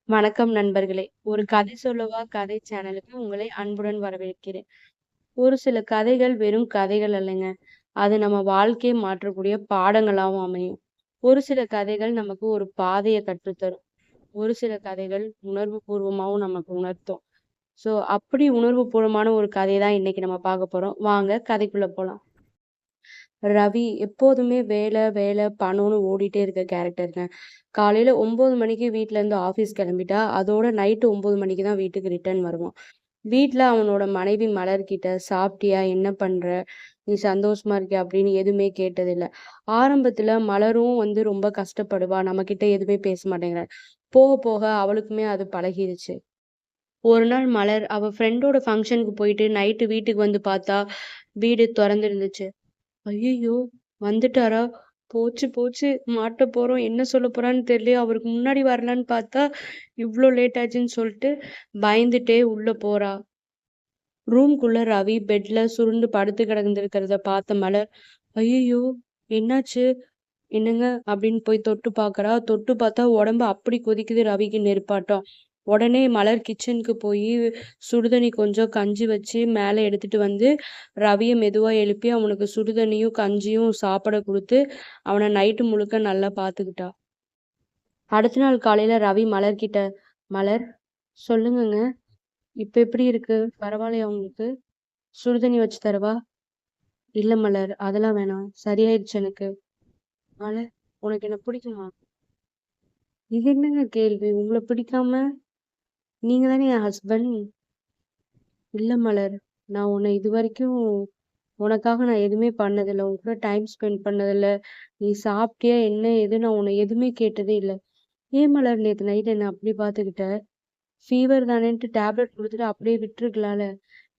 வணக்கம் நண்பர்களே! ஒரு கதை சொல்லவா கதை சேனலுக்கு உங்களை அன்புடன் வரவேற்கிறேன். ஒரு சில கதைகள் வெறும் கதைகள் அல்லங்க. அது நம்ம வாழ்க்கையை மாற்றக்கூடிய பாடங்களாவும் அமையும். ஒரு சில கதைகள் நமக்கு ஒரு பாதைய கற்றுத்தரும். ஒரு சில கதைகள் உணர்வு பூர்வமாவும் நமக்கு உணர்த்தும். அப்படி உணர்வு பூர்வமான ஒரு கதைய தான் இன்னைக்கு நம்ம பார்க்க போறோம். வாங்க கதைக்குள்ள போலாம். ரவி எப்போதுமே வேலை, வேலை, பணம்னு ஓடிட்டே இருக்க கேரக்டருங்க. காலையில 9 மணிக்கு வீட்லருந்து ஆஃபீஸ் கிளம்பிட்டா, அதோட நைட்டு 9 மணிக்கு தான் வீட்டுக்கு ரிட்டர்ன் வருவான். வீட்ல அவனோட மனைவி மலர்கிட்ட, "சாப்பிட்டியா? என்ன பண்ற? நீ சந்தோஷமா இருக்கியா?" அப்படின்னு எதுவுமே கேட்டதில்ல. ஆரம்பத்துல மலரும் ரொம்ப கஷ்டப்படுவா. நம்மகிட்ட எதுவுமே பேச மாட்டேங்கிறா. போக போக அவளுக்குமே அது பழகிருச்சு. ஒரு நாள் மலர் அவ ஃப்ரெண்டோட ஃபங்ஷனுக்கு போயிட்டு நைட்டு வீட்டுக்கு வந்து பார்த்தா, வீடு தொறந்திருந்துச்சு. ஐயய்யோ! வந்துட்டாரா? போச்சு, போச்சு. மாட்டப் போறோம். என்ன சொல்லப் போறான்னு தெரியலையே! அவருக்கு முன்னாடி வரலான்னு பார்த்தா, இவ்ளோ லேட் ஆச்சுன்னு சொல்ட்டு, பயந்துட்டே உள்ள போறா. ரூம்குள்ள ரவி பெட்ல சுருண்டு படுத்து கிடந்திருக்கிறத பார்த்த மலர், ஐயய்யோ! என்னாச்சு? என்னங்க? அப்படின்னு போய் தொட்டு பார்க்கறா. தொட்டு பார்த்தா உடம்பு அப்படி கொதிக்குது ரவிக்கு நெருப்பாட்டம். உடனே மலர் கிச்சனுக்கு போயி சுடுதண்ணி கொஞ்சம் கஞ்சி வச்சு மேல எடுத்துட்டு வந்து ரவிய மெதுவா எழுப்பி அவனுக்கு சுடுதண்ணியும் கஞ்சியும் சாப்பிட குடுத்து அவன நைட்டு முழுக்க நல்லா பார்த்துக்கிட்டா. அடுத்த நாள் காலையில ரவி மலர்கிட்ட, "மலர் சொல்லுங்கங்க. இப்ப எப்படி இருக்கு? பரவாயில்லையா உங்களுக்கு? சுடுதண்ணி வச்சு தரவா?" "இல்ல மலர், அதெல்லாம் வேணாம். சரியாயிருச்சு எனக்கு." "மலர், உனக்கு என்ன பிடிக்குமா?" "இது என்னங்க கேள்வி? உங்கள பிடிக்காம? நீங்க தானே என் ஹஸ்பண்ட்." "இல்ல மலர், நான் உன்னை இதுவரைக்கும் உனக்காக நான் எதுவுமே பண்ணதில்ல. உன் கூட டைம் ஸ்பெண்ட் பண்ணதில்ல. நீ சாப்பிட்டியா? என்ன ஏது? நான் உன்னை எதுவுமே கேட்டதே இல்ல." "ஏன் மலர் நேத்து நைட் என்ன அப்படி பார்த்துக்கிட்ட? ஃபீவர் தானேன்ட்டு டேப்லெட் குடுத்துட்டு அப்படியே விட்டுருக்கலாம்ல.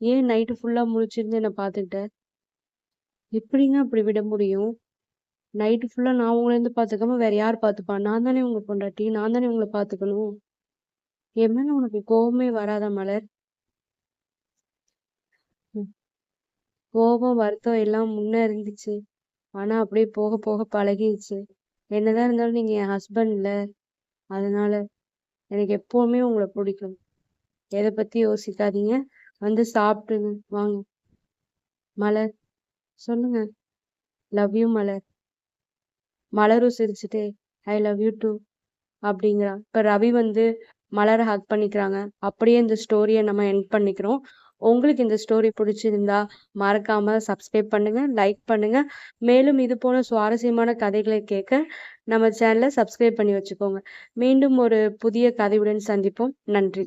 ஏன் நைட்டு ஃபுல்லா முழிச்சிருந்து என்ன பார்த்துக்கிட்ட?" "எப்படிங்க அப்படி விட முடியும்? நைட்டு ஃபுல்லா நான் உங்கள பார்த்துக்காம வேற யார் பார்த்துப்பா? நான் தானே உங்க பொண்டாட்டி. நான் தானே உங்கள பார்த்துக்கணும். என் மேல உனக்கு கோவமே வராதா மலர்?" ம். கோபம், வருத்தம் எல்லாம் முன்ன இருந்துச்சு. ஆனா அப்படியே போக போக பழகிருச்சு. என்னதான் இருந்தாலும் நீங்க என் ஹஸ்பண்ட்ல. அதனால எனக்கு எப்பவுமே உங்கள பிடிக்கும். எத பத்தி யோசிக்காதீங்க. வந்து சாப்பிட்டுங்க. வாங்க. மலர் சொல்லுங்க. லவ் யூ மலர். மலரும் சிரிச்சுட்டே ஐ லவ் யூ டூ அப்படிங்கிறா. இப்ப ரவி மலர ஹக் பண்ணிக்கிறாங்க. அப்படியே இந்த ஸ்டோரிய நம்ம எண்ட் பண்ணிக்கிறோம். உங்களுக்கு இந்த ஸ்டோரி பிடிச்சிருந்தா மறக்காம சப்ஸ்கிரைப் பண்ணுங்க, லைக் பண்ணுங்க. மேலும் இது போல சுவாரஸ்யமான கதைகளை கேட்க நம்ம சேனல சப்ஸ்கிரைப் பண்ணி வச்சுக்கோங்க. மீண்டும் ஒரு புதிய கதையுடன் சந்திப்போம். நன்றி.